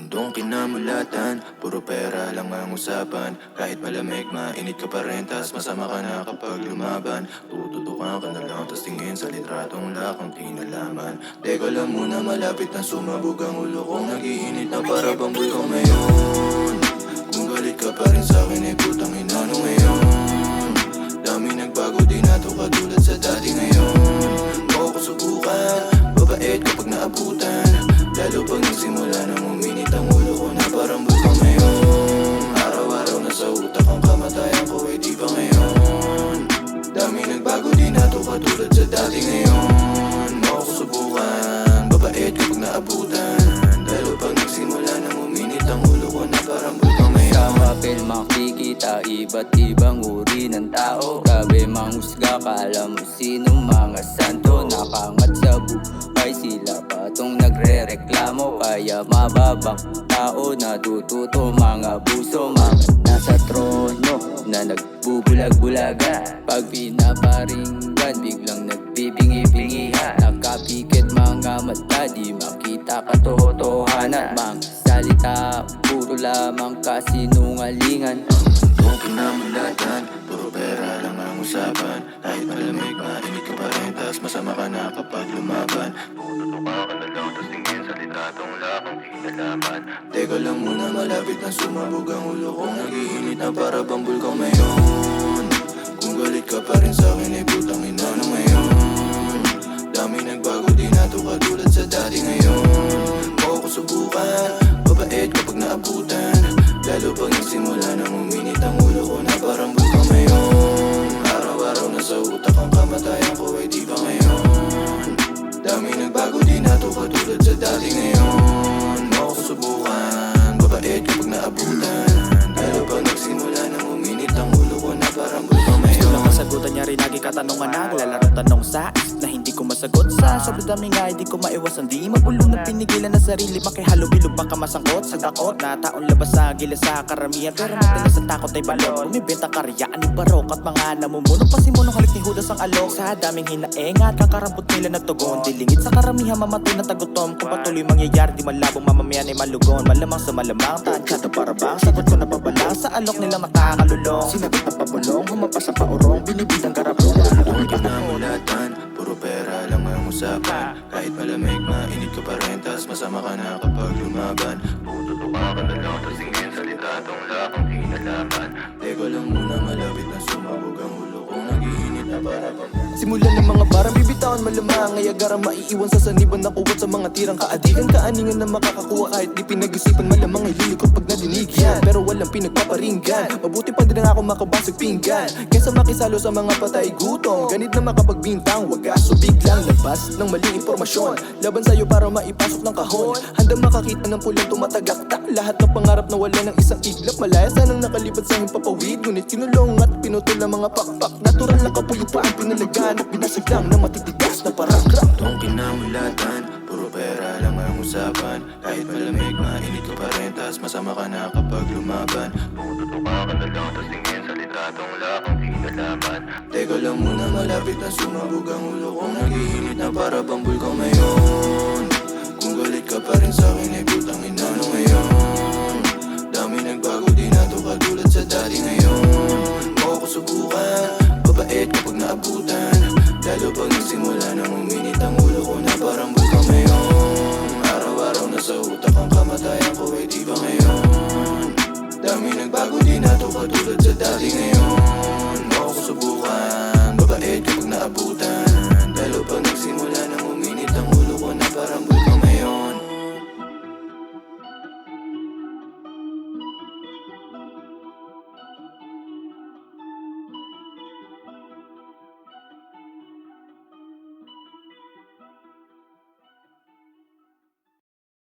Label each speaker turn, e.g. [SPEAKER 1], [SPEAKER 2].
[SPEAKER 1] Mundong kinamulatan, puro pera lang ang usapan. Kahit malamig, mainit ka pa rin, tas masama ka na kapag lumaban. Tututukan ka na lang, tas tingin sa litratong lakang tinalaman. Teka lang muna, malapit na sumabog ang ulo kong nag-iinit na para bang bulkang ngayon. Kung galit ka pa rin sa'kin, putang ina no ngayon. Dami nagbago, di na to katulad sa dati ngayon. Mo ko subukan, babait kapag naabutan. Lalo pag nagsimula nang uminit ang ulo ko na parang bulkang ngayon. Araw-araw na sa utak ang kamatayan ko, di ba ngayon? Dami nagbago, di na to katulad sa dati ngayon. Mo ko subukan, babait kapag naabutan. Lalo pag nagsimula nang uminit ang ulo ko na parang bulkang ngayon.
[SPEAKER 2] Sa papel makikita iba't ibang uri ng tao. Grabe manghusga, kala mo sinong mga santo. Nakangat sa buhay, sila pa tong nagre-reklamo. Kaya mababang tao natututo, mga buso, mga nasa trono na nagbubulag-bulaga. Pag pinaparinggan, biglang nagbibingi-bingihan. Nakapikit mga mata, di makita katotohanan. Mga salita, puro lamang kasinungalingan.
[SPEAKER 1] Kung kinamulatan, puro pera lang ang usapan. Kahit malamig, mainit ka pa rin, tas masama ka na kapag lumaban. Tututukan ka na lang, tas tingin sa litratong lakang tinalaman. Teka lang muna, malapit na sumabog ang ulo kong nag-iinit na para bang bulkang ngayon. Kung galit ka pa rin sa'kin, putang ina no ngayon. Dami nagbago, di na to katulad sa dati ngayon. Mo ko subukan, babait kapag naabutan. Lalo pag nagsimula nang uminit ang ulo ko na parang bulkang ngayon. Araw-araw na sa utak ang kamatayan ko, di ba ngayon? Dami nagbago, di na to katulad sa dati ngayon. Mo ko subukan, babait kapag naabutan. Lalo pag nagsimula nang uminit ang ulo ko na parang bulkang ngayon.
[SPEAKER 3] Gusto lang kasagutan niya rin, lagi katanungan na naglalaro tanong sa na hindi ko masagot sa sobrang dami nga, hindi ko maiwasan. Di mabulong na pinigilan na sarili, makihalubilo baka masangkot sa dakot na taon labas sa gila sa karamihan. Pero madalas ang takot ay balot, bumibenta karyaan ni barok at mga namumuno pasimunong halik ni Judas ang alok. Sa daming hinaeng at kakarambot nila na tugon, dilingit sa karamihan mamatay na tagutom. Kung patuloy mangyayari, di malabong mamamayan ay malugon. Malamang sa malamang, tansya to para bang sagot ko na pabalang sa alok nila makakalulong. Sinagot na pabulong, humampas sa paurong, binibidang karapong.
[SPEAKER 1] Kung kinamulatan, puro pera lang ang usapan. Kahit malamig, mainit ka pa rin, tas masama ka na kapag lumaban. Tututukan ka na lang, tas tingin sa litratong lakang tinalaman. Teka lang muna, malapit na sumabog ang ulo kong nag-iinit na para bang
[SPEAKER 4] Simulan ng mga barang bibitawan malamang ay agarang maiiwan sa saniban na kuwat sa mga tirang kaadikan. Kaaningan na makakakuha kahit di pinag-isipan, malamang ay lilikot pag nadinig yan. Pero walang pinagpaparinggan, mabuti pa din ako makabasag pinggan kaysa makisalo sa mga patay gutom. Ganit na makapagbintang, wagas o biglang labas ng maling impormasyon laban sa'yo para maipasok ng kahon. Handang makakita ng pulang tumatagaktak, lahat ng pangarap na wala ng isang iglap. Malaya sanang nakalipad sa himpapawid, ngunit kinulong at pinutol ng mga pakpak. Natural na kapuyupaan pinalagaan at binasag lang na matitigas na paragraph.
[SPEAKER 1] Kung kinamulatan, puro pera lang ang usapan. Kahit malamig, mainit ka pa rin, tas masama ka na kapag lumaban. Tututukan ka na lang, tas tingin sa litratong lakang tinalaman. Teka lang muna, malapit na sumabog ang ulo kong nag-iinit na para bang bulkang ngayon. Kung galit ka pa rin sa'kin, putang ina no ngayon. Dami nagbago, di na to katulad sa dati ngayon. Mo ko subukan, babait kapag naabutan. Lalo pag nagsimula nang uminit ang ulo ko na parang bulkang ngayon. Araw-araw na sa utak ang kamatayan ko, di ba ngayon? Dami nagbago, di na to katulad sa dati ngayon.